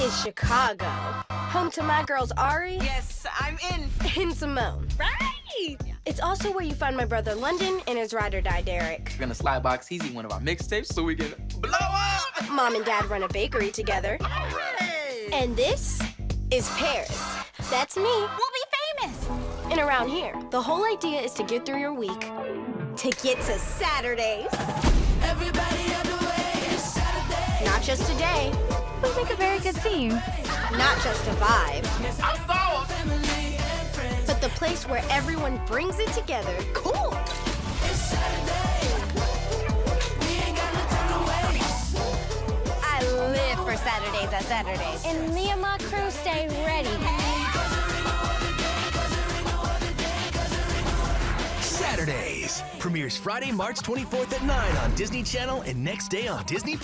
is Chicago, home to my girls Ari. Yes, I'm in. And Simone. Right! It's also where you find my brother London and his ride or die Derek. We're gonna slide Box Easy one of our mixtapes so we can blow up! Mom and Dad run a bakery together. Hey. And this is Paris. That's me. We'll be famous. And around here, the whole idea is to get through your week, to get to Saturdays. Everybody on the way, it's Saturday. Not just a day, We make a very good team. not just a vibe, I saw him! Family and friends. but the place where everyone brings it together. Cool. It's Saturday. We ain't got no time to waste. I live for Saturdays at Saturdays. And me and my crew stay ready. Saturdays premieres Friday, March 24th at 9 on Disney Channel and next day on Disney+.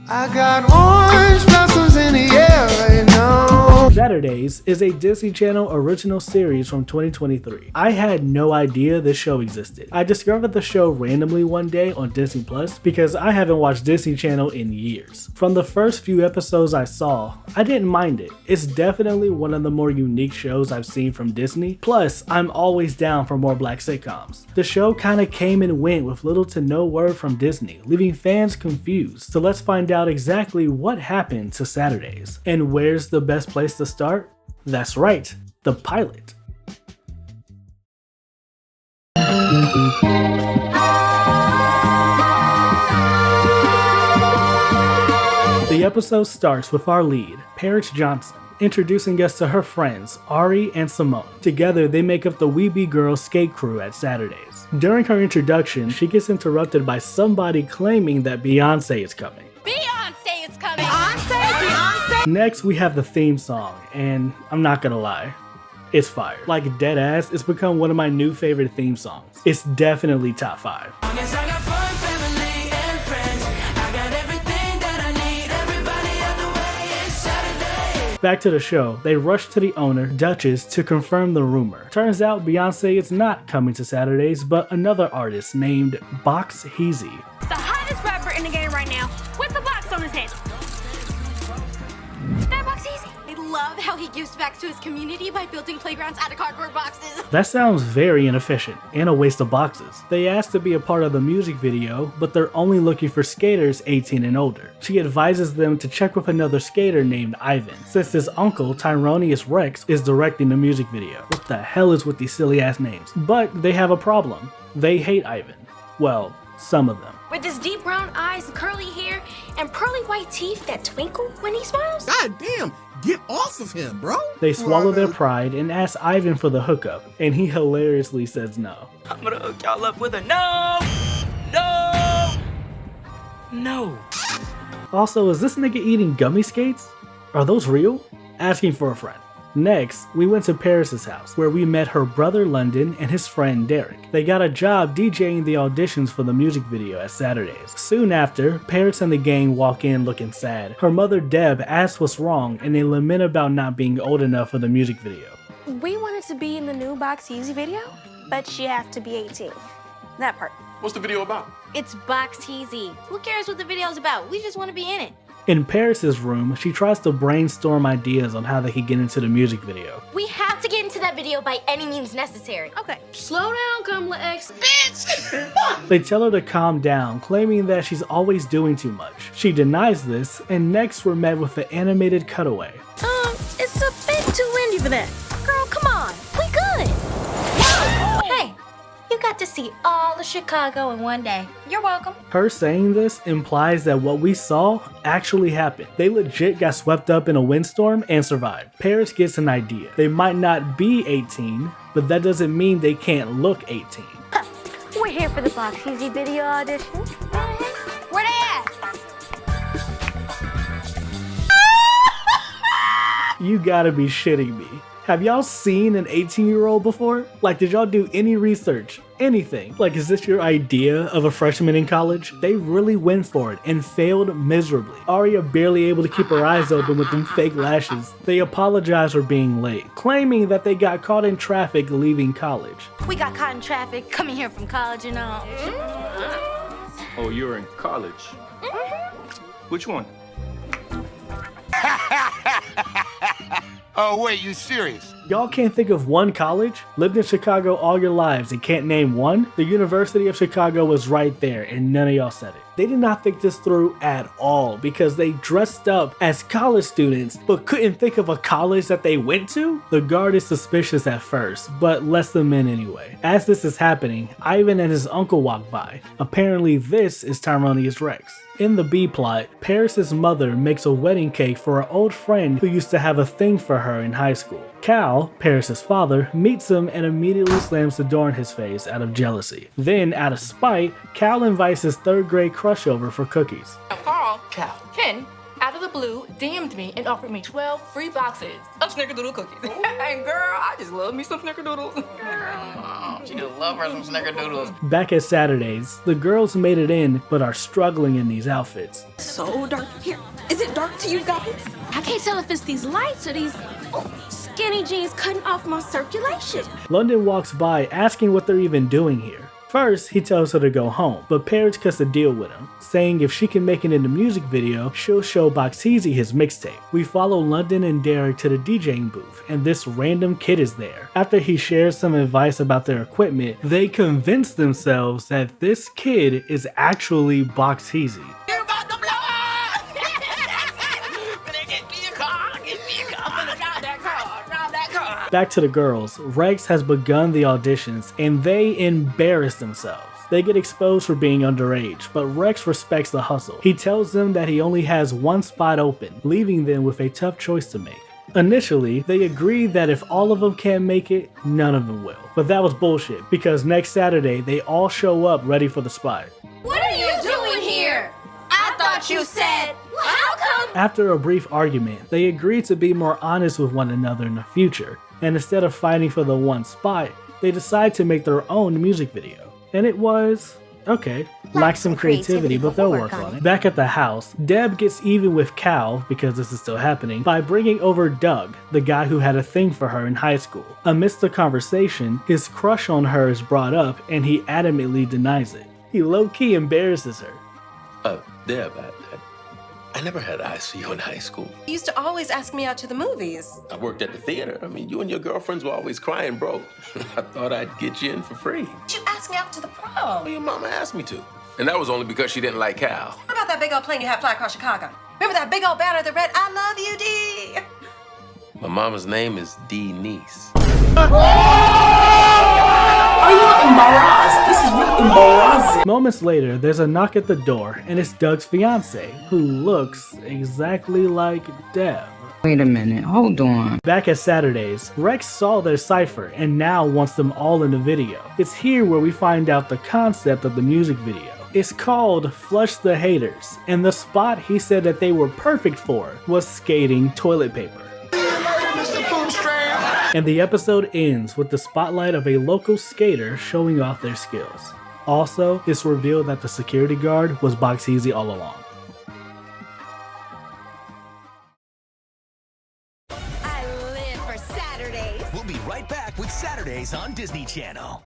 I got orange blossoms in the air right now. Saturdays is a Disney Channel original series from 2023. I had no idea this show existed. I discovered the show randomly one day on Disney Plus because I haven't watched Disney Channel in years. From the first few episodes I saw, I didn't mind it. It's definitely one of the more unique shows I've seen from Disney. Plus, I'm always down for more black sitcoms. The show kinda came and went with little to no word from Disney, leaving fans confused. So let's find out exactly what happened to Saturdays. And where's the best place to start? That's right, the pilot. The episode starts with our lead, Paris Johnson, introducing us to her friends, Ari and Simone. Together, they make up the Weeby Girls skate crew at Saturdays. During her introduction, she gets interrupted by somebody claiming that Beyonce is coming. Beyonce is coming. Beyonce? Next, we have the theme song, and I'm not gonna lie, it's fire. Like deadass, it's become one of my new favorite theme songs. It's definitely top 5. Yes, I got fun, family and friends. I got everything that I need. Everybody on the way, it's Saturday. Back to the show, they rush to the owner, Duchess, to confirm the rumor. Turns out Beyonce is not coming to Saturdays, but another artist named Box Heezy. The hottest rapper in the game right now with the box on his head. That box easy. I love how he gives back to his community by building playgrounds out of cardboard boxes. That sounds very inefficient and a waste of boxes. They asked to be a part of the music video, but they're only looking for skaters 18 and older. She advises them to check with another skater named Ivan, since his uncle, Tyronius Rex, is directing the music video. What the hell is with these silly ass names? But they have a problem. They hate Ivan. Well, some of them. With his deep brown eyes, curly hair, and pearly white teeth that twinkle when he smiles. God damn, get off of him, bro. They swallow their pride and ask Ivan for the hookup, and he hilariously says no. I'm gonna hook y'all up with a no! No! No. Also, is this nigga eating gummy skates? Are those real? Asking for a friend. Next, we went to Paris's house, where we met her brother London and his friend Derek. They got a job DJing the auditions for the music video at Saturdays. Soon after, Paris and the gang walk in looking sad. Her mother Deb asks what's wrong, and they lament about not being old enough for the music video. We wanted to be in the new Box Easy video, but you have to be 18. That part. What's the video about? It's Box Easy. Who cares what the video's about? We just want to be in it. In Paris's room, she tries to brainstorm ideas on how they could get into the music video. We have to get into that video by any means necessary. Okay. Slow down, Kamala X. They tell her to calm down, claiming that she's always doing too much. She denies this, and next we're met with the animated cutaway. It's a bit too windy for that. Girl, come on. We good. Hey, you got to see all of Chicago in one day. You're welcome. Her saying this implies that what we saw actually happened. They legit got swept up in a windstorm and survived. Paris gets an idea. They might not be 18, but that doesn't mean they can't look 18. We're here for the Box Easy video audition. Where they at? You gotta be shitting me. Have y'all seen an 18-year-old before? Like, did y'all do any research? Anything? Like, is this your idea of a freshman in college? They really went for it and failed miserably. Aria barely able to keep her eyes open with them fake lashes. They apologize for being late, claiming that they got caught in traffic leaving college. We got caught in traffic coming here from college and all. Oh, you're in college? Which one? Oh, wait, you serious? Y'all can't think of one college? Lived in Chicago all your lives and can't name one? The University of Chicago was right there and none of y'all said it. They did not think this through at all because they dressed up as college students but couldn't think of a college that they went to? The guard is suspicious at first, but lets them in anyway. As this is happening, Ivan and his uncle walk by. Apparently this is Tyronius Rex. In the B-plot, Paris's mother makes a wedding cake for an old friend who used to have a thing for her in high school. Cal, Paris's father, meets him and immediately slams the door in his face out of jealousy. Then, out of spite, Cal invites his third grade crush over for cookies. Carl, Ken, out of the blue, DM'd me and offered me 12 free boxes of snickerdoodle cookies. And girl, I just love me some snickerdoodles. Girl, she just love her some snickerdoodles. Back at Saturdays, the girls made it in but are struggling in these outfits. So dark here. Is it dark to you guys? I can't tell if it's these lights or these skinny jeans cutting off my circulation. London walks by asking what they're even doing here. First, he tells her to go home, but Paris cuts a deal with him, saying if she can make it in the music video, she'll show Boxeasy his mixtape. We follow London and Derek to the DJing booth, and this random kid is there. After he shares some advice about their equipment, they convince themselves that this kid is actually Boxeasy. You're about to blow up! Get me a car, get me a car. I'm gonna drive that car. Back to the girls, Rex has begun the auditions and they embarrass themselves. They get exposed for being underage, but Rex respects the hustle. He tells them that he only has one spot open, leaving them with a tough choice to make. Initially, they agree that if all of them can't make it, none of them will. But that was bullshit, because next Saturday, they all show up ready for the spot. What are you doing here? I thought you said, how come? After a brief argument, they agree to be more honest with one another in the future, and instead of fighting for the one spot, they decide to make their own music video. And it was, okay, lacks some creativity, but they'll work on it. Back at the house, Deb gets even with Cal, because this is still happening, by bringing over Doug, the guy who had a thing for her in high school. Amidst the conversation, his crush on her is brought up, and he adamantly denies it. He low-key embarrasses her. Deb, I never had eyes for you in high school. You used to always ask me out to the movies. I worked at the theater. I mean, you and your girlfriends were always crying broke. I thought I'd get you in for free. You asked me out to the prom. Well, your mama asked me to. And that was only because she didn't like Cal. What about that big old plane you had fly across Chicago? Remember that big old banner that read, I love you, D? My mama's name is D. Niece. Are you embarrassed? This is really embarrassing. Moments later, there's a knock at the door, and it's Doug's fiance, who looks exactly like Deb. Wait a minute, hold on. Back at Saturdays, Rex saw their cipher and now wants them all in the video. It's here where we find out the concept of the music video. It's called Flush the Haters, and the spot he said that they were perfect for was skating toilet paper. And the episode ends with the spotlight of a local skater showing off their skills. Also, it's revealed that the security guard was Boxeasy all along. I live for Saturdays. We'll be right back with Saturdays on Disney Channel.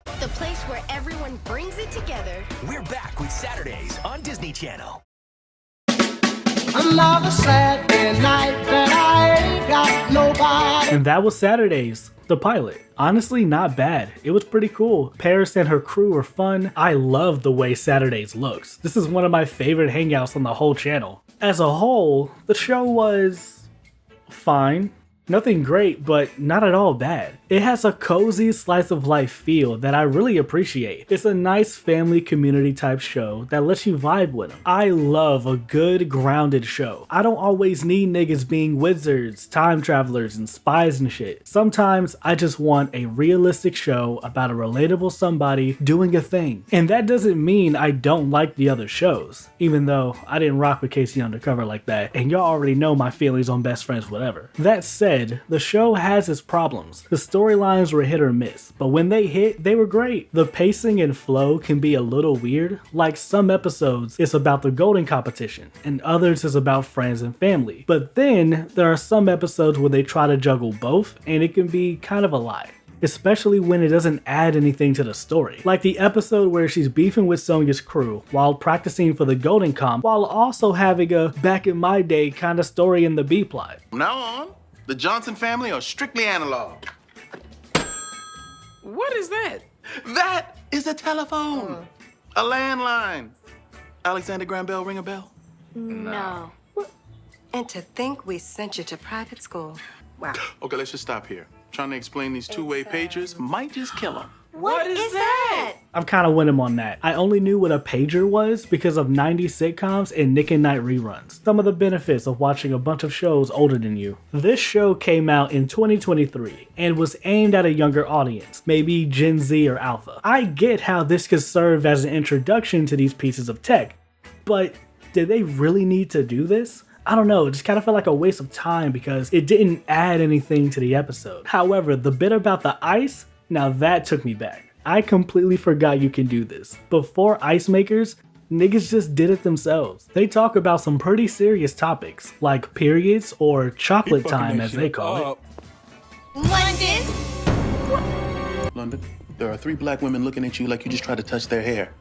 The place where everyone brings it together. We're back with Saturdays on Disney Channel. Another Saturday night that I ain't got nobody. And that was Saturdays, the pilot. Honestly, not bad. It was pretty cool. Paris and her crew were fun. I love the way Saturdays looks. This is one of my favorite hangouts on the whole channel. As a whole, the show was fine. Nothing great, but not at all bad. It has a cozy slice of life feel that I really appreciate. It's a nice family community type show that lets you vibe with them. I love a good grounded show. I don't always need niggas being wizards, time travelers, and spies and shit. Sometimes I just want a realistic show about a relatable somebody doing a thing. And that doesn't mean I don't like the other shows, even though I didn't rock with Casey Undercover like that, and y'all already know my feelings on Best Friends Whatever. That said, the show has its problems. The storylines were hit or miss, but when they hit, they were great. The pacing and flow can be a little weird, like some episodes it's about the golden competition, and others is about friends and family. But then, there are some episodes where they try to juggle both, and it can be kind of a lie. especially when it doesn't add anything to the story. Like the episode where she's beefing with Sonya's crew while practicing for the Golden Comp, while also having a back in my day kind of story in the B-plot. From now on, the Johnson family are strictly analog. What is that? That is a telephone. A landline. Alexander Graham Bell ring a bell? No. And to think we sent you to private school. Wow. Okay, let's just stop here. Trying to explain these two-way pagers might just kill them. What is that? I've kind of went him on that. I only knew what a pager was because of 90s sitcoms and Nick at Night reruns. Some of the benefits of watching a bunch of shows older than you. This show came out in 2023 and was aimed at a younger audience, maybe Gen Z or Alpha. I get how this could serve as an introduction to these pieces of tech, but did they really need to do this? I don't know, it just kind of felt like a waste of time because it didn't add anything to the episode. However, the bit about the ice, now that took me back. I completely forgot you can do this. Before ice makers, niggas just did it themselves. They talk about some pretty serious topics, like periods or chocolate time as they call it. London, there are 3 black women looking at you like you just tried to touch their hair.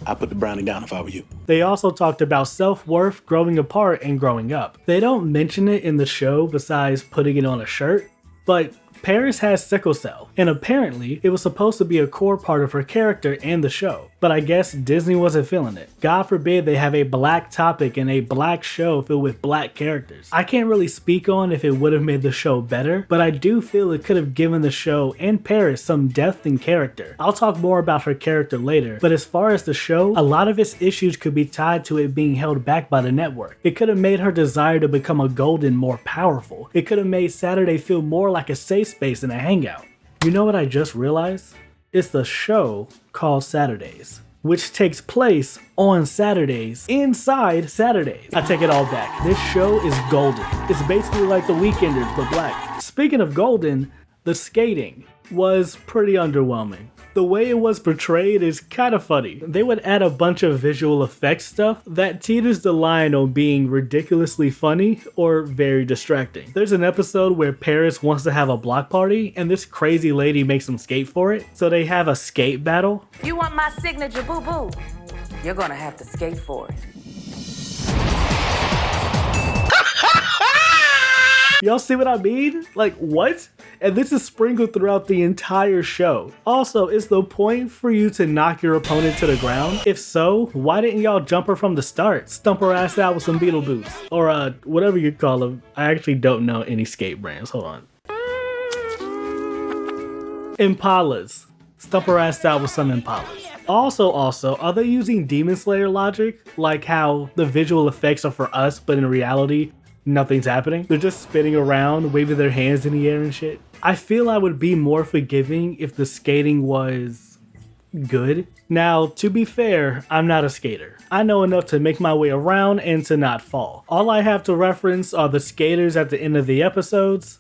I'd put the brownie down if I were you. They also talked about self-worth, growing apart, and growing up. They don't mention it in the show besides putting it on a shirt, but Paris has sickle cell, and apparently it was supposed to be a core part of her character and the show, but I guess Disney wasn't feeling it. God forbid they have a black topic in a black show filled with black characters. I can't really speak on if it would have made the show better, but I do feel it could have given the show and Paris some depth and character. I'll talk more about her character later, but as far as the show, a lot of its issues could be tied to it being held back by the network. It could have made her desire to become a Golden more powerful. It could have made Saturday feel more like a safe space and a hangout. You know what I just realized? It's the show called Saturdays, which takes place on Saturdays inside Saturdays. I take it all back. This show is golden. It's basically like The Weekenders, but black. Speaking of golden, the skating was pretty underwhelming. The way it was portrayed is kind of funny. They would add a bunch of visual effects stuff that teeters the line on being ridiculously funny or very distracting. There's an episode where Paris wants to have a block party and this crazy lady makes them skate for it, so they have a skate battle. You want my signature boo-boo? You're gonna have to skate for it. Y'all see what I mean? Like, what? And this is sprinkled throughout the entire show. Also, is the point for you to knock your opponent to the ground? If so, why didn't y'all jump her from the start? Stump her ass out with some Beetle boots. Or whatever you call them. I actually don't know any skate brands. Hold on. Impalas. Stump her ass out with some Impalas. Also, are they using Demon Slayer logic? Like how the visual effects are for us, but in reality, nothing's happening. They're just spinning around, waving their hands in the air and shit. I feel I would be more forgiving if the skating was good. Now, to be fair, I'm not a skater. I know enough to make my way around and to not fall. All I have to reference are the skaters at the end of the episodes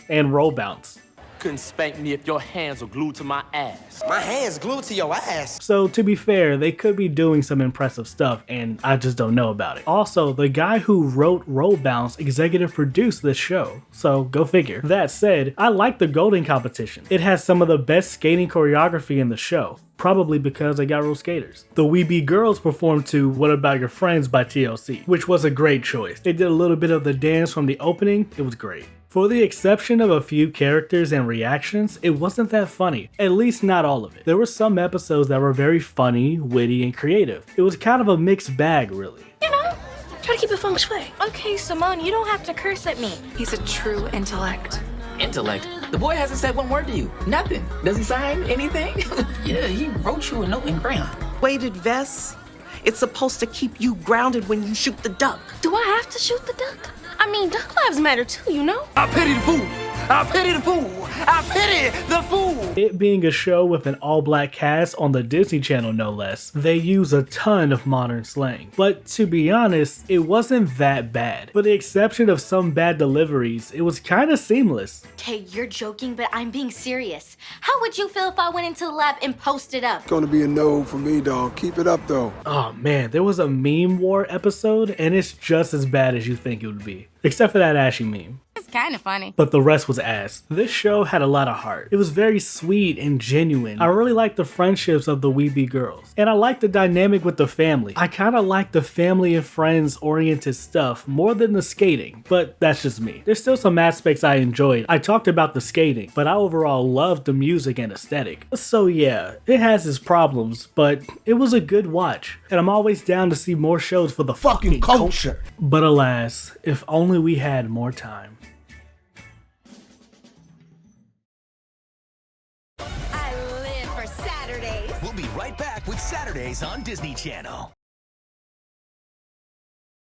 and roll bounce. Couldn't spank me if your hands were glued to my ass. My hands glued to your ass. So to be fair, they could be doing some impressive stuff and I just don't know about it. Also, the guy who wrote Roll Bounce executive produced this show, so go figure. That said, I like the Golden competition. It has some of the best skating choreography in the show, probably because they got real skaters. The Weeby Girls performed to What About Your Friends by TLC, which was a great choice. They did a little bit of the dance from the opening, it was great. For the exception of a few characters and reactions, it wasn't that funny, at least not all of it. There were some episodes that were very funny, witty, and creative. It was kind of a mixed bag, really. You know, try to keep it feng shui. Okay, Simone, you don't have to curse at me. He's a true intellect. Intellect? The boy hasn't said one word to you. Nothing. Does he sign anything? Yeah, he wrote you a note in crayon. Weighted vest. It's supposed to keep you grounded when you shoot the duck. Do I have to shoot the duck? I mean, duck lives matter too, you know? I pity the fool. I pity the fool. I pity the fool. It being a show with an all-black cast on the Disney Channel no less, they use a ton of modern slang. But to be honest, it wasn't that bad. For the exception of some bad deliveries, it was kind of seamless. Okay, you're joking, but I'm being serious. How would you feel if I went into the lab and posted up? Gonna be a no for me, dog. Keep it up, though. Oh man, there was a meme war episode and it's just as bad as you think it would be. Except for that Ashy meme. kind of funny. But the rest was ass. This show had a lot of heart. It was very sweet and genuine. I really liked the friendships of the weeby girls. And I liked the dynamic with the family. I kind of liked the family and friends oriented stuff more than the skating, but that's just me. There's still some aspects I enjoyed. I talked about the skating, but I overall loved the music and aesthetic. So yeah, it has its problems, but it was a good watch. And I'm always down to see more shows for the fucking culture. But alas, if only we had more time. I live for Saturdays. We'll be right back with Saturdays on Disney Channel.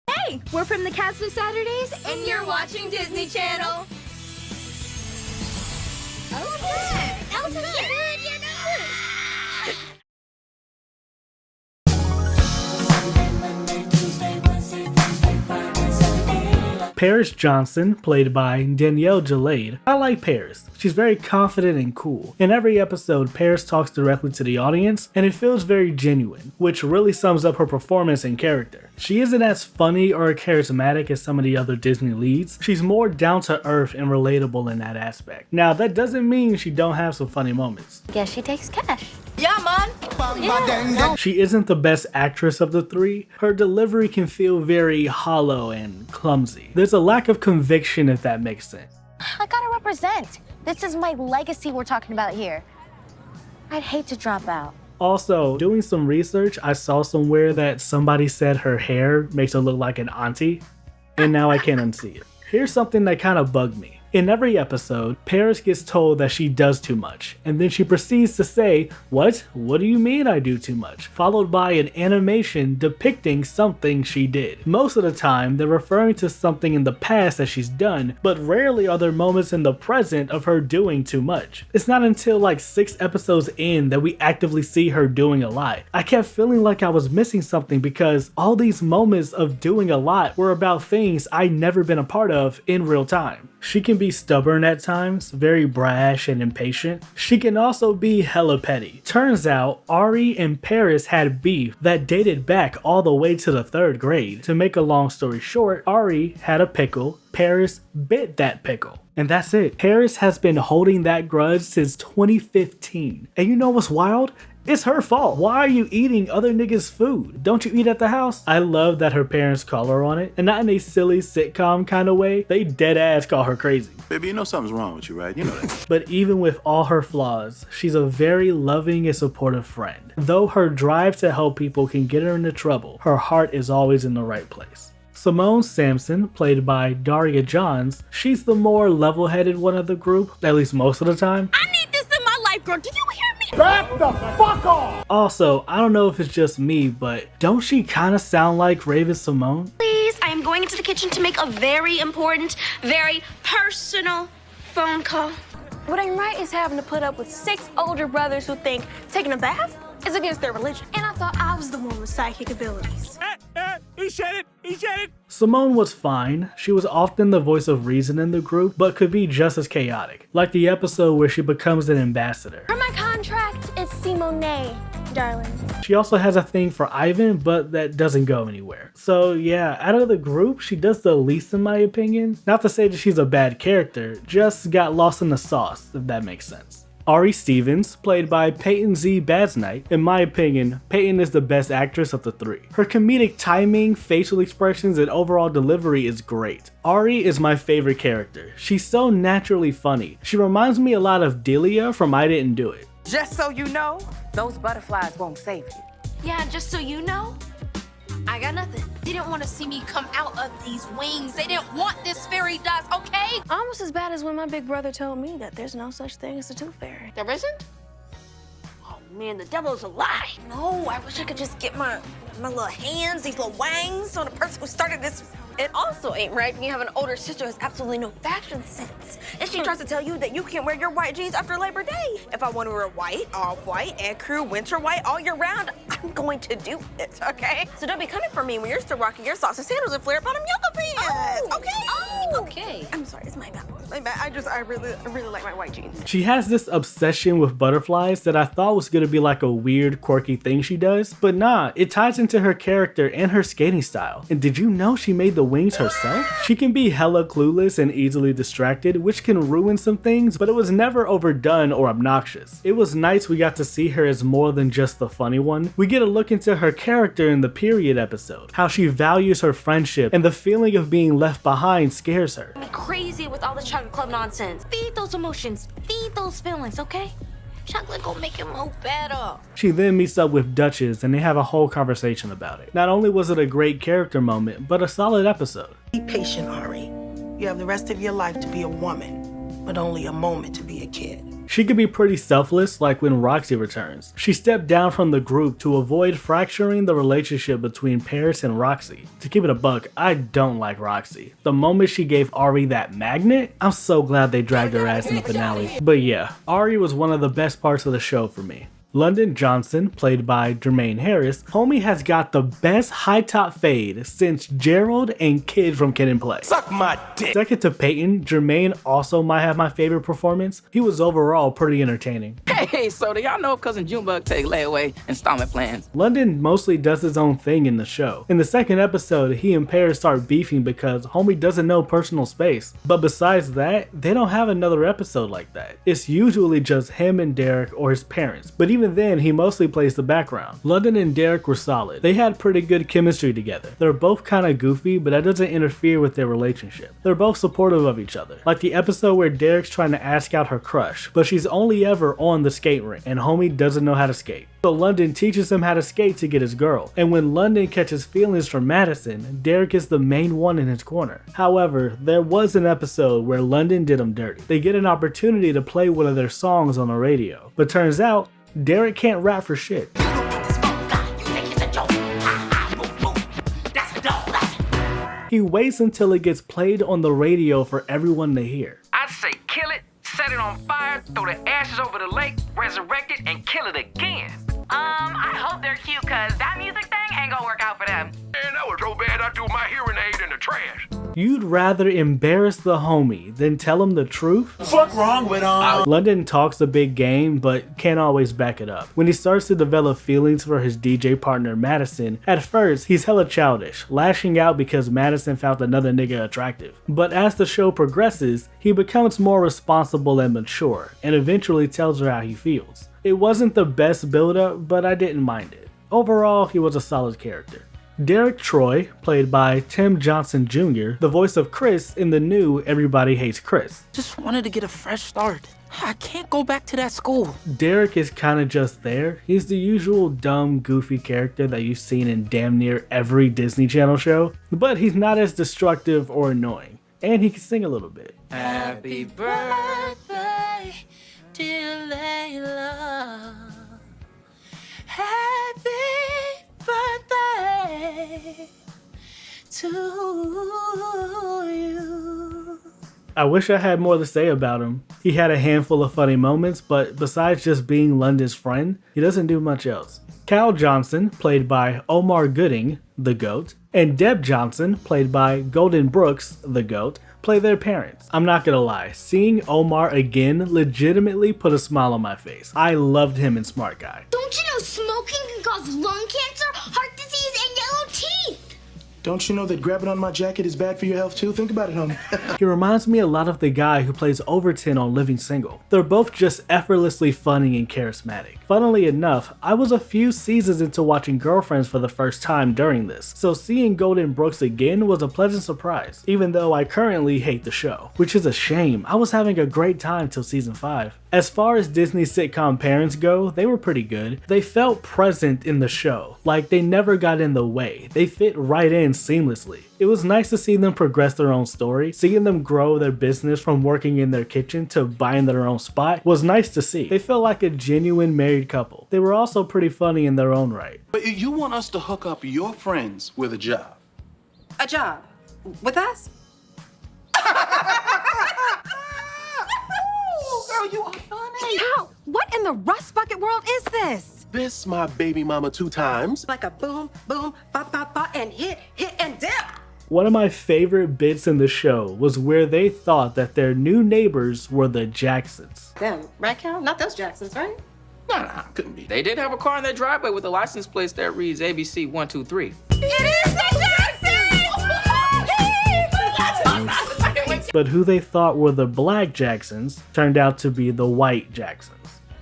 Hey, we're from the cast of Saturdays, And you're watching Disney Channel. Paris Johnson, played by Danielle Jalaid. I like Paris. She's very confident and cool. In every episode, Paris talks directly to the audience, and it feels very genuine, which really sums up her performance and character. She isn't as funny or charismatic as some of the other Disney leads. She's more down to earth and relatable in that aspect. Now, that doesn't mean she don't have some funny moments. Guess she takes cash. Yeah, man. Yeah. She isn't the best actress of the three. Her delivery can feel very hollow and clumsy. There's a lack of conviction, if that makes sense. I gotta represent. This is my legacy we're talking about here. I'd hate to drop out. Also, doing some research, I saw somewhere that somebody said her hair makes her look like an auntie, and now I can't unsee it. Here's something that kind of bugged me. In every episode, Paris gets told that she does too much, and then she proceeds to say, "What? What do you mean I do too much?" Followed by an animation depicting something she did. Most of the time, they're referring to something in the past that she's done, but rarely are there moments in the present of her doing too much. It's not until like 6 episodes in that we actively see her doing a lot. I kept feeling like I was missing something because all these moments of doing a lot were about things I'd never been a part of in real time. She can be stubborn at times, very brash and impatient. She can also be hella petty. Turns out, Ari and Paris had beef that dated back all the way to the 3rd grade. To make a long story short, Ari had a pickle, Paris bit that pickle. And that's it. Paris has been holding that grudge since 2015. And you know what's wild? It's her fault. Why are you eating other niggas' food? Don't you eat at the house? I love that her parents call her on it, and not in a silly sitcom kind of way. They dead ass call her crazy. Baby, you know something's wrong with you, right? You know that. But even with all her flaws, she's a very loving and supportive friend. Though her drive to help people can get her into trouble, her heart is always in the right place. Simone Sampson, played by Daria Johns, she's the more level-headed one of the group, at least most of the time. I need this in my life, girl. Do you hear me? Back the fuck off! Also, I don't know if it's just me, but don't she kind of sound like Raven Simone? Please, I am going into the kitchen to make a very important, very personal phone call. What ain't right is having to put up with 6 older brothers who think taking a bath is against their religion. And I thought I was the one with psychic abilities. He said it! He said it! Simone was fine. She was often the voice of reason in the group, but could be just as chaotic. Like the episode where she becomes an ambassador. For my contract, it's Simone, darling. She also has a thing for Ivan, but that doesn't go anywhere. So yeah, out of the group, she does the least in my opinion. Not to say that she's a bad character, just got lost in the sauce, if that makes sense. Ari Stevens, played by Peyton Z. Basnight. In my opinion, Peyton is the best actress of the 3. Her comedic timing, facial expressions, and overall delivery is great. Ari is my favorite character. She's so naturally funny. She reminds me a lot of Delia from I Didn't Do It. Just so you know, those butterflies won't save you. Yeah, just so you know, I got nothing. They didn't want to see me come out of these wings. They didn't want this fairy dust, okay? Almost as bad as when my big brother told me that there's no such thing as a tooth fairy. There isn't? Oh man, the devil's a lie. No, I wish I could just get my little hands, these little wangs on the person who started this. It also ain't right when you have an older sister who has absolutely no fashion sense. And she tries to tell you that you can't wear your white jeans after Labor Day. If I want to wear white, off-white, and crew winter white all year round, I'm going to do it, okay? So don't be coming for me when you're still rocking your socks and sandals and flare bottom yoga pants, okay? Oh, okay. I'm sorry, it's my bad. I really like my white jeans. She has this obsession with butterflies that I thought was gonna be like a weird, quirky thing she does, but nah, it ties into her character and her skating style. And did you know she made the wings herself? She can be hella clueless and easily distracted, which can ruin some things, but it was never overdone or obnoxious. It was nice we got to see her as more than just the funny one. We get a look into her character in the period episode, how she values her friendship, and the feeling of being left behind scares her. Me crazy with all this chocolate club nonsense. Feed those emotions, feed those feelings, okay? Chocolate gonna make him move better. She then meets up with Duchess and they have a whole conversation about it. Not only was it a great character moment, but a solid episode. Be patient, Ari. You have the rest of your life to be a woman, but only a moment to be a kid. She could be pretty selfless, like when Roxy returns. She stepped down from the group to avoid fracturing the relationship between Paris and Roxy. To keep it a buck, I don't like Roxy. The moment she gave Ari that magnet, I'm so glad they dragged her ass in the finale. But yeah, Ari was one of the best parts of the show for me. London Johnson, played by Jermaine Harris, homie has got the best high top fade since Gerald and Kid from Kid and Play. Suck my dick. Second to Peyton, Jermaine also might have my favorite performance. He was overall pretty entertaining. Hey, so do y'all know Cousin Junebug take layaway installment plans? London mostly does his own thing in the show. In the second episode, he and Paris start beefing because homie doesn't know personal space. But besides that, they don't have another episode like that. It's usually just him and Derek or his parents, but even then, he mostly plays the background. London and Derek were solid. They had pretty good chemistry together. They're both kinda goofy, but that doesn't interfere with their relationship. They're both supportive of each other. Like the episode where Derek's trying to ask out her crush, but she's only ever on the skate rink, and homie doesn't know how to skate. So London teaches him how to skate to get his girl. And when London catches feelings for Madison, Derek is the main one in his corner. However, there was an episode where London did him dirty. They get an opportunity to play one of their songs on the radio, but turns out Derek can't rap for shit. He waits until it gets played on the radio for everyone to hear. I'd say kill it, set it on fire, throw the ashes over the lake, resurrect it, and kill it again. I hope they're cute, cause that music thing ain't gonna work out for them. Man, that was so bad I threw my hearing aid in the trash. You'd rather embarrass the homie than tell him the truth? What's wrong with him? London talks a big game, but can't always back it up. When he starts to develop feelings for his DJ partner Madison, at first he's hella childish, lashing out because Madison found another nigga attractive. But as the show progresses, he becomes more responsible and mature, and eventually tells her how he feels. It wasn't the best build-up, but I didn't mind it. Overall, he was a solid character. Derek Troy, played by Tim Johnson Jr., the voice of Chris in the new Everybody Hates Chris. Just wanted to get a fresh start. I can't go back to that school. Derek is kinda just there. He's the usual dumb, goofy character that you've seen in damn near every Disney Channel show, but he's not as destructive or annoying, and he can sing a little bit. Happy birthday, dear Layla. Happy birthday to you. I wish I had more to say about him. He had a handful of funny moments, but besides just being London's friend, he doesn't do much else. Cal Johnson, played by Omar Gooding, the GOAT, and Deb Johnson, played by Golden Brooks, the GOAT, play their parents. I'm not gonna lie, seeing Omar again legitimately put a smile on my face. I loved him in Smart Guy. Don't you know smoking can cause lung cancer, heart disease, and yellow teeth? Don't you know that grabbing on my jacket is bad for your health too? Think about it, homie. He reminds me a lot of the guy who plays Overton on Living Single. They're both just effortlessly funny and charismatic. Funnily enough, I was a few seasons into watching Girlfriends for the first time during this, so seeing Golden Brooks again was a pleasant surprise, even though I currently hate the show, which is a shame. I was having a great time till season 5. As far as Disney sitcom parents go, they were pretty good. They felt present in the show, like they never got in the way. They fit right in seamlessly. It was nice to see them progress their own story. Seeing them grow their business from working in their kitchen to buying their own spot was nice to see. They felt like a genuine married couple. They were also pretty funny in their own right. But you want us to hook up your friends with a job? A job? With us? Girl, you are funny. Cal, what in the rust bucket world is this? This my baby mama 2 times. Like a boom, boom, ba, ba, ba, and hit, and dip. One of my favorite bits in the show was where they thought that their new neighbors were the Jacksons. Them, right, Cal? Not those Jacksons, right? Nah, couldn't be. They did have a car in their driveway with a license plate that reads ABC 123. But who they thought were the black Jacksons turned out to be the white Jacksons.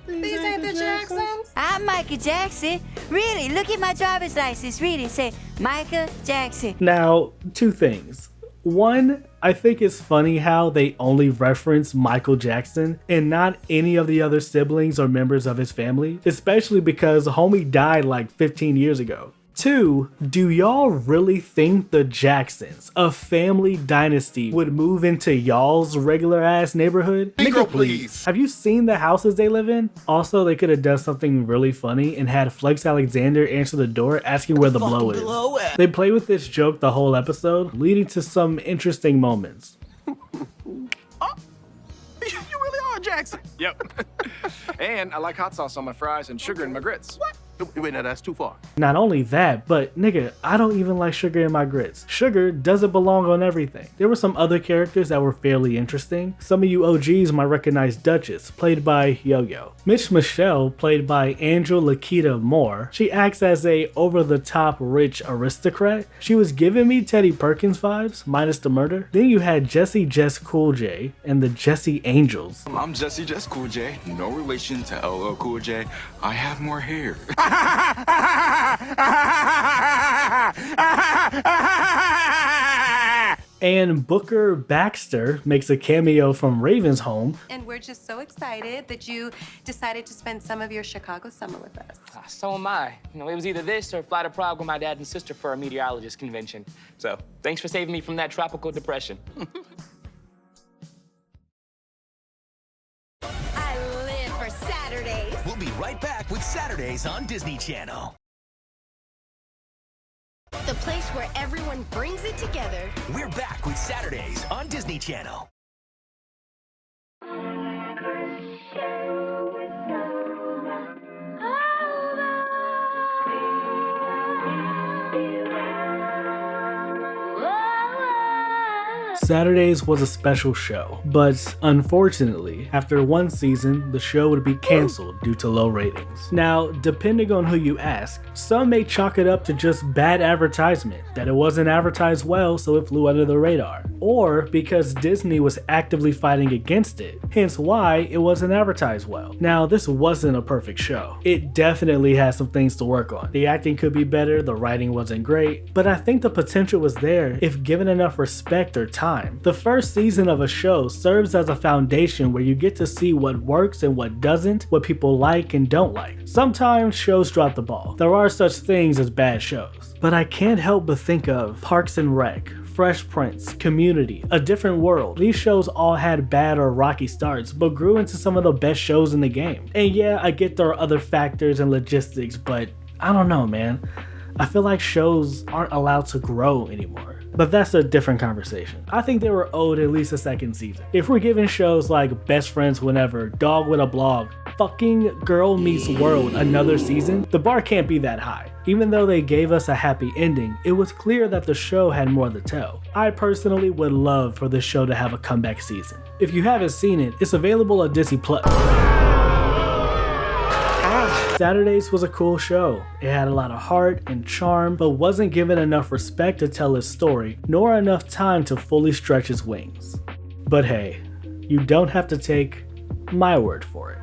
These ain't the Jacksons. I'm Michael Jackson. Really, look at my driver's license. Read it. Say Michael Jackson. Now, two things. One, I think it's funny how they only reference Michael Jackson and not any of the other siblings or members of his family, especially because homie died like 15 years ago. Two, do y'all really think the Jacksons, a family dynasty, would move into y'all's regular ass neighborhood? Negro, please. Have you seen the houses they live in? Also, they could have done something really funny and had Flex Alexander answer the door asking where the blow is. They play with this joke the whole episode, leading to some interesting moments. You really are a Jackson. Yep. And I like hot sauce on my fries and sugar in my grits. What? Wait, no, that's too far. Not only that, but nigga, I don't even like sugar in my grits. Sugar doesn't belong on everything. There were some other characters that were fairly interesting. Some of you OGs might recognize Duchess, played by Yo-Yo. Miss Michelle, played by Angela Lakita Moore. She acts as a over-the-top rich aristocrat. She was giving me Teddy Perkins vibes, minus the murder. Then you had Jesse Jess Cool J and the Jesse Angels. I'm Jesse Jess Cool J, no relation to LL Cool J. I have more hair. And Booker Baxter makes a cameo from Raven's home. And we're just so excited that you decided to spend some of your Chicago summer with us. So am I. You know, it was either this or fly to Prague with my dad and sister for a meteorologist convention. So thanks for saving me from that tropical depression. I live for Saturdays. We'll be right back with Saturdays on Disney Channel. The place where everyone brings it together. We're back with Saturdays on Disney Channel. Saturdays was a special show, but unfortunately, after one season, the show would be canceled due to low ratings. Now, depending on who you ask, some may chalk it up to just bad advertisement, that it wasn't advertised well so it flew under the radar, or because Disney was actively fighting against it, hence why it wasn't advertised well. Now, this wasn't a perfect show. It definitely has some things to work on. The acting could be better, the writing wasn't great, but I think the potential was there if given enough respect or time. The first season of a show serves as a foundation where you get to see what works and what doesn't, what people like and don't like. Sometimes shows drop the ball. There are such things as bad shows. But I can't help but think of Parks and Rec, Fresh Prince, Community, A Different World. These shows all had bad or rocky starts, but grew into some of the best shows in the game. And yeah, I get there are other factors and logistics, but I don't know, man. I feel like shows aren't allowed to grow anymore. But that's a different conversation. I think they were owed at least a second season. If we're giving shows like Best Friends Whenever, Dog with a Blog, fucking Girl Meets World another season, the bar can't be that high. Even though they gave us a happy ending, it was clear that the show had more to tell. I personally would love for this show to have a comeback season. If you haven't seen it, it's available on Disney Plus. Saturdays was a cool show. It had a lot of heart and charm, but wasn't given enough respect to tell its story, nor enough time to fully stretch its wings. But hey, you don't have to take my word for it.